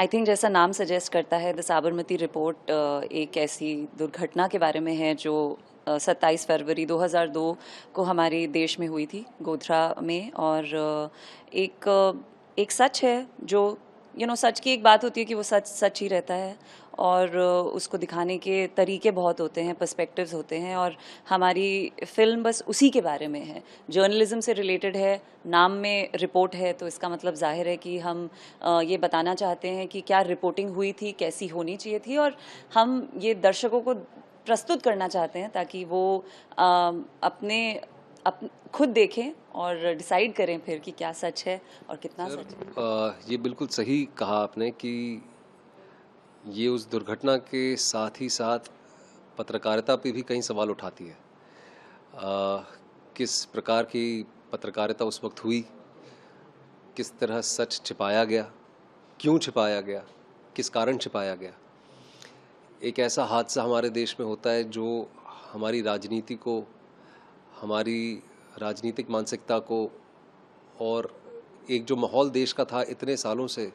I think जैसा नाम suggest करता है, द साबरमती रिपोर्ट एक ऐसी दुर्घटना के बारे में है जो 27 फरवरी 2002 को हमारे देश में हुई थी, गोधरा में। और एक सच है जो सच की एक बात होती है कि वो सच सच ही रहता है, और उसको दिखाने के तरीके बहुत होते हैं, पर्सपेक्टिव्स होते हैं, और हमारी फिल्म बस उसी के बारे में है। जर्नलिज्म से रिलेटेड है, नाम में रिपोर्ट है, तो इसका मतलब जाहिर है कि हम ये बताना चाहते हैं कि क्या रिपोर्टिंग हुई थी, कैसी होनी चाहिए थी, और हम ये दर्शकों को प्रस्तुत करना चाहते हैं ताकि वो खुद देखें और डिसाइड करें फिर कि क्या सच है और कितना सच है। ये बिल्कुल सही कहा आपने कि ये उस दुर्घटना के साथ ही साथ पत्रकारिता पे भी कई सवाल उठाती है। किस प्रकार की पत्रकारिता उस वक्त हुई, किस तरह सच छिपाया गया, क्यों छिपाया गया, किस कारण छिपाया गया। एक ऐसा हादसा हमारे देश में होता है जो हमारी राजनीति को, हमारी राजनीतिक मानसिकता को, और एक जो माहौल देश का था इतने सालों से,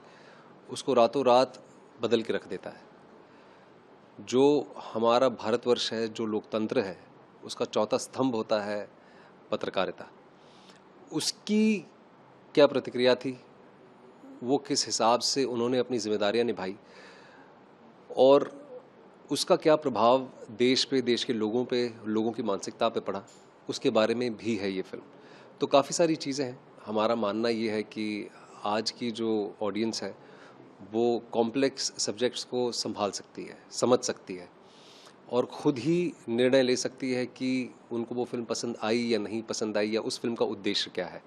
उसको रातों रात बदल के रख देता है। जो हमारा भारतवर्ष है, जो लोकतंत्र है, उसका चौथा स्तंभ होता है पत्रकारिता। उसकी क्या प्रतिक्रिया थी, वो किस हिसाब से उन्होंने अपनी जिम्मेदारियां निभाई, और उसका क्या प्रभाव देश पे, देश के लोगों पे, लोगों की मानसिकता पे पड़ा, उसके बारे में भी है ये फिल्म। तो काफ़ी सारी चीज़ें हैं। हमारा मानना ये है कि आज की जो ऑडियंस है वो कॉम्प्लेक्स सब्जेक्ट्स को संभाल सकती है, समझ सकती है, और ख़ुद ही निर्णय ले सकती है कि उनको वो फिल्म पसंद आई या नहीं पसंद आई, या उस फिल्म का उद्देश्य क्या है।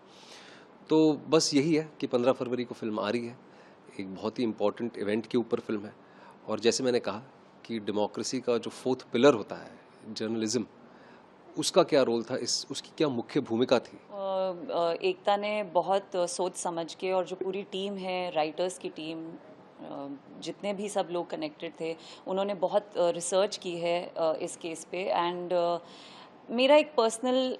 तो बस यही है कि 15 फरवरी को फिल्म आ रही है, एक बहुत ही इम्पॉर्टेंट इवेंट के ऊपर फिल्म है। और जैसे मैंने कहा कि डेमोक्रेसी का जो फोर्थ पिलर होता है, जर्नलिज्म, उसका क्या रोल था, उसकी क्या मुख्य भूमिका थी। एकता ने बहुत सोच समझ के, और जो पूरी टीम है, राइटर्स की टीम, जितने भी सब लोग कनेक्टेड थे, उन्होंने बहुत रिसर्च की है इस केस पे। एंड मेरा एक पर्सनल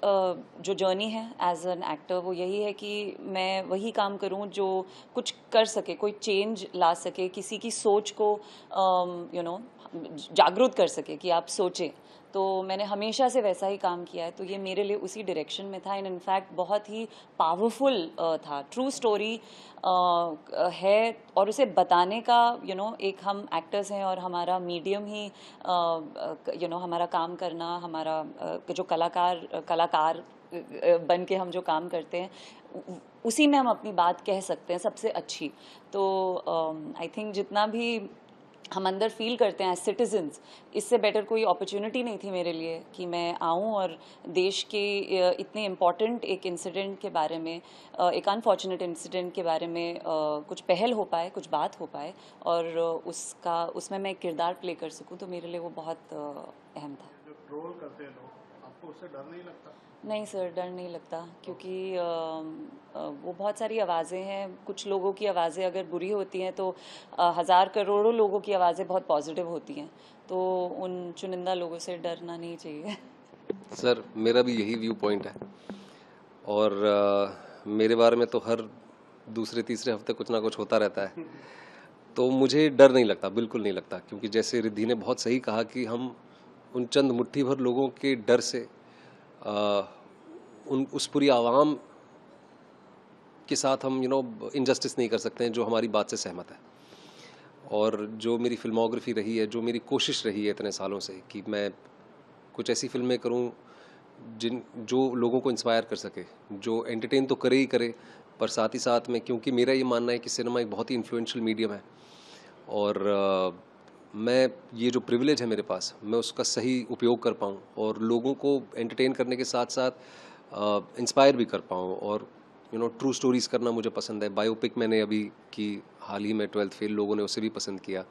जो जर्नी है एज एन एक्टर, वो यही है कि मैं वही काम करूं जो कुछ कर सके, कोई चेंज ला सके, किसी की सोच को जागरूक कर सके कि आप सोचें। तो मैंने हमेशा से वैसा ही काम किया है, तो ये मेरे लिए उसी डायरेक्शन में था। एंड इनफैक्ट बहुत ही पावरफुल था, ट्रू स्टोरी है, और उसे बताने का एक हम एक्टर्स हैं, और हमारा मीडियम ही हमारा काम करना, हमारा जो कलाकार बन के हम जो काम करते हैं, उसी में हम अपनी बात कह सकते हैं सबसे अच्छी। तो आई थिंक जितना भी हम अंदर फील करते हैं एज सिटीजन्स, इससे बेटर कोई अपॉर्चुनिटी नहीं थी मेरे लिए कि मैं आऊँ और देश के इतने इम्पॉर्टेंट एक इंसिडेंट के बारे में, एक अनफॉर्चुनेट इंसिडेंट के बारे में कुछ पहल हो पाए, कुछ बात हो पाए, और उसमें मैं एक किरदार प्ले कर सकूँ, तो मेरे लिए वो बहुत अहम था। जो ट्रोल करते हैं लोग, आपको उससे डर नहीं लगता? नहीं सर, डर नहीं लगता, क्योंकि वो बहुत सारी आवाज़ें हैं। कुछ लोगों की आवाज़ें अगर बुरी होती हैं तो हज़ार करोड़ों लोगों की आवाज़ें बहुत पॉजिटिव होती हैं, तो उन चुनिंदा लोगों से डरना नहीं चाहिए। सर, मेरा भी यही व्यू पॉइंट है, और मेरे बारे में तो हर दूसरे तीसरे हफ्ते कुछ ना कुछ होता रहता है, तो मुझे डर नहीं लगता, बिल्कुल नहीं लगता। क्योंकि जैसे रिद्धि ने बहुत सही कहा कि हम उन चंद मुट्ठी भर लोगों के डर से उस पूरी आवाम के साथ हम इनजस्टिस नहीं कर सकते हैं जो हमारी बात से सहमत है। और जो मेरी फिल्मोग्राफी रही है, जो मेरी कोशिश रही है इतने सालों से कि मैं कुछ ऐसी फिल्में करूं जो लोगों को इंस्पायर कर सके, जो एंटरटेन तो करे ही करे, पर साथ ही साथ में, क्योंकि मेरा ये मानना है कि सिनेमा एक बहुत ही इन्फ्लुएंशियल मीडियम है, और मैं ये जो प्रिविलेज है मेरे पास, मैं उसका सही उपयोग कर पाऊँ और लोगों को एंटरटेन करने के साथ साथ इंस्पायर भी कर पाऊँ। और ट्रू स्टोरीज़ करना मुझे पसंद है। बायोपिक मैंने अभी की हाल ही में, 12th फेल, लोगों ने उसे भी पसंद किया।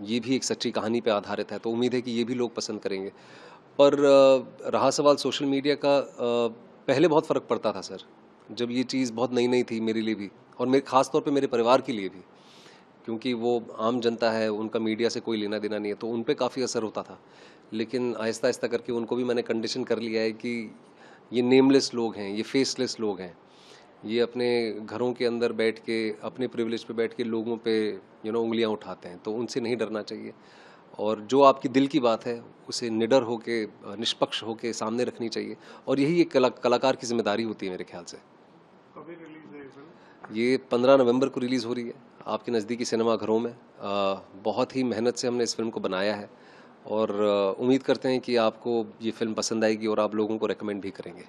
ये भी एक सच्ची कहानी पे आधारित है, तो उम्मीद है कि ये भी लोग पसंद करेंगे। पर रहा सवाल सोशल मीडिया का, पहले बहुत फ़र्क पड़ता था सर, जब ये चीज़ बहुत नई नई थी मेरे लिए भी, और मेरे ख़ास तौर पे मेरे परिवार के लिए भी, क्योंकि वो आम जनता है, उनका मीडिया से कोई लेना देना नहीं है, तो उन पे काफ़ी असर होता था। लेकिन आहिस्ता आहिस्ता करके उनको भी मैंने कंडीशन कर लिया है कि ये नेमलेस लोग हैं, ये फेसलेस लोग हैं, ये अपने घरों के अंदर बैठ के, अपने प्रिविलेज पे बैठ के लोगों पे उंगलियां उठाते हैं, तो उनसे नहीं डरना चाहिए। और जो आपकी दिल की बात है उसे निडर होके, निष्पक्ष होके सामने रखनी चाहिए, और यही एक कलाकार की जिम्मेदारी होती है मेरे ख्याल से। कभी रिलीज है ये फिल्म? ये 15 नवंबर को रिलीज़ हो रही है आपके नज़दीकी सिनेमाघरों में। बहुत ही मेहनत से हमने इस फिल्म को बनाया है, और उम्मीद करते हैं कि आपको ये फिल्म पसंद आएगी और आप लोगों को रेकमेंड भी करेंगे।